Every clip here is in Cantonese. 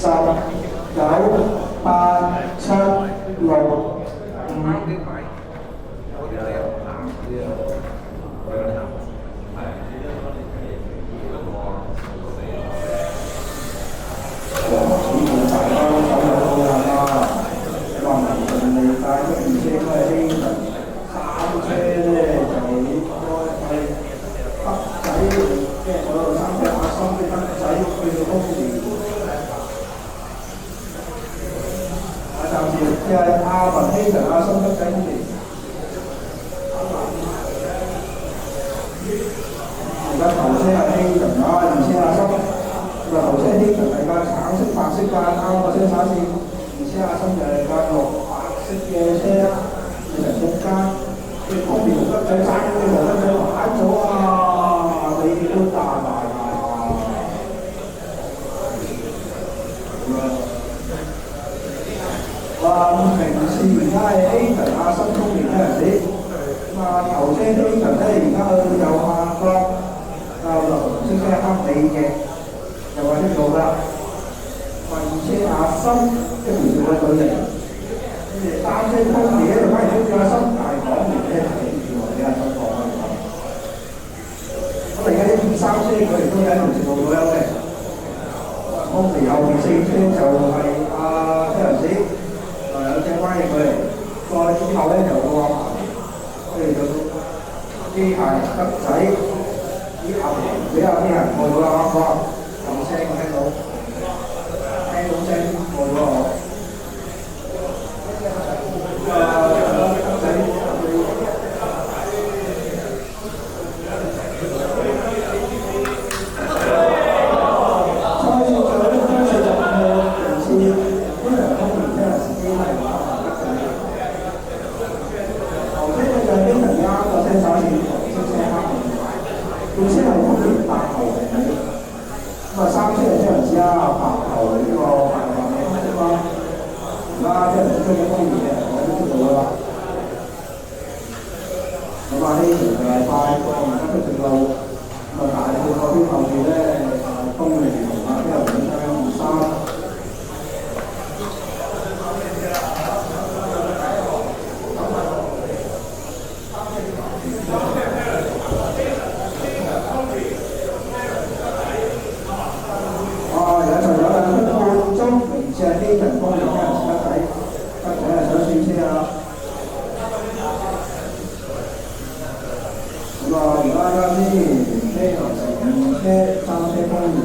十、九、八、七、六、五。就係阿文希同阿森德仔呢邊，而家頭車係希同啊，二車阿森，咁啊頭車希同係架橙色白色架啱個車灑線，二車阿森就係架綠白色嘅車，喺人中間，佢方面德仔爭嘅德仔玩咗啊！你都大埋啊！話平時而家係 A 層阿森聰明嗰陣時，咁啊頭車 A 層咧而家去到右下角，啊綠色車黑尾嘅，又話呢度啦。話二車阿森一條條嘅隊嚟，跟住三車通嘢就反而好似阿森大講完咧睇住喎，你阿森講啊講。咁而家啲二三車佢哋都有一條線路咗嘅，當時後面四車就係阿車人士。有隻關嘢佢嚟，再之後咧就個跟住就機械德仔啲後比較啲人過咗啦，哇！有聲聽到聲過咗我。德仔本身係通年8號嘅，咁啊三車係車人士啊，8號呢個8號嘅啫嘛，而家車人士追緊通年嘅，我都知道啦。咁啊呢條就係快過而家出直路，咁啊大埔嗰邊後邊咧東尼同啊車人士爭23。機人方面聽人士德仔係想轉車啊！咁啊，而家先車頭2車3車方面，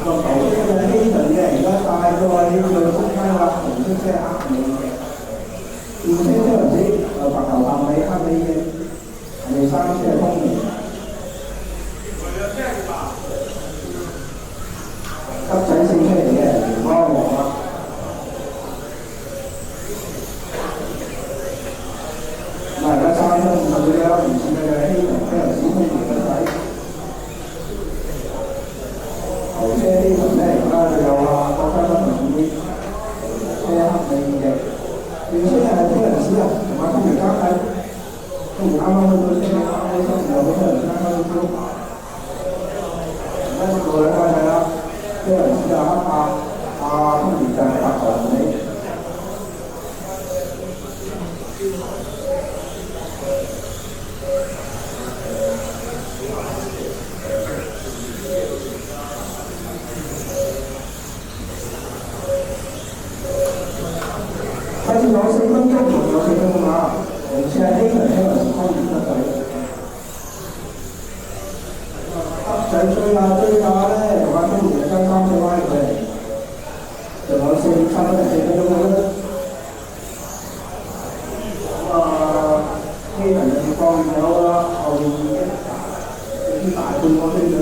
個頭車嘅機人嘅而家帶到喺呢個中間啦，紅色車黑尾嘅，二車車人士。白頭白尾黑尾嘅，係三車通年。德仔4車嚟嘅，元光黃啊！咁啊而家3車50幾啦，完善嘅就係希同車人士通年德仔。頭車希同咧而家就有啊國家分明啲車黑尾嘅。原先係車人士啊，同埋通年加計，通年啱啱去到車，啱啱收時候個車人士啱啱去到，而家呢個咧係啦，車人士啊黑白，通年就係白頭尾。睇住有4分鐘，仲有4分鐘啊！紅車係希同車人士通年德仔，德仔追下咧，同阿通年跟3車歪佢，仲有差唔多4分鐘啦。咁啊，希同就放咗啦，後面啲大半個圈咗，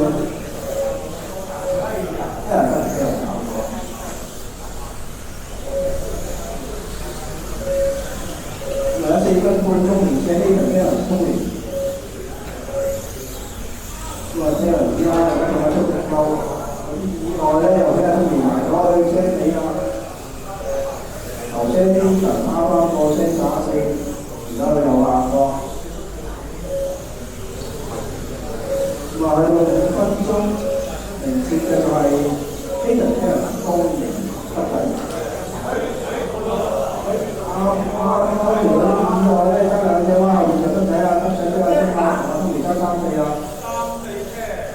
真係得車人搞過。4分半鐘連車希同車人士通年，咁啊車人士啦，而家仲有出直路，意外咧又俾人通年埋咗去車尾啊！頭車啲人啱啱過聲打四，而家佢又下降。咁啊，去到5分鐘，0節嘅就係希頓聽人公認不計。如果意外咧，得兩隻啦，後面就得睇下，得上都有升啦，同埋而家3-4啦。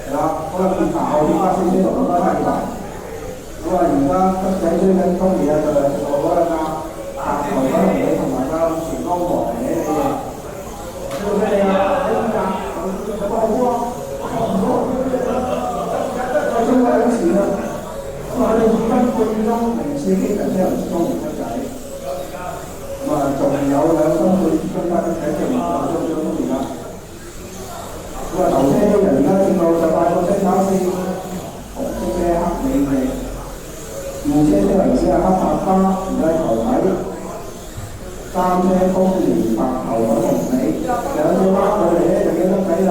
係啦，可能跌頭跌翻少少同得太大。咁啊，而家得仔追緊東兒啊，就係我嗰兩架白頭嗰龍尾同埋架全江黃嘅你哋。做咩你啊？你點啊？有冇好啊？再升翻2次啦。咁啊，去到2分半鐘，0-4基人車頭東兒得仔。咁啊，仲有2分半鐘翻睇住唔夠鐘東兒啦。咁啊，頭車啲人而家正路就快過升打線，紅色嘅黑尾嘅。2車啲人先係黑白花，而家頭底，3車公連白頭粉紅尾，2隻孖過嚟咧就幾得仔啦。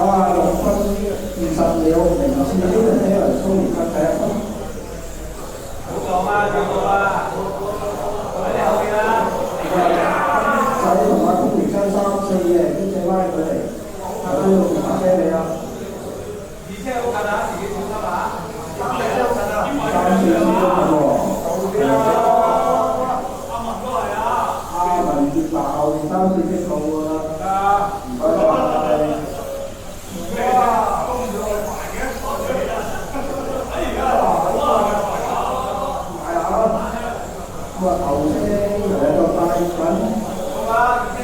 6分20秒，0次呢輪車輪蘇聯得第1分。好講啊，幾個啊？喺你後邊啊！仔同阿公連爭3-4嘅，跟住拉佢嚟，都要電車你啊！2車好近啊，自己小心啊！3車好近啊！3-4先得喎。阿文都係啊！阿文跌埋後面3-4先到㗎啦。唔該晒。咁啊，頭車又有個帶粉。好啊，2車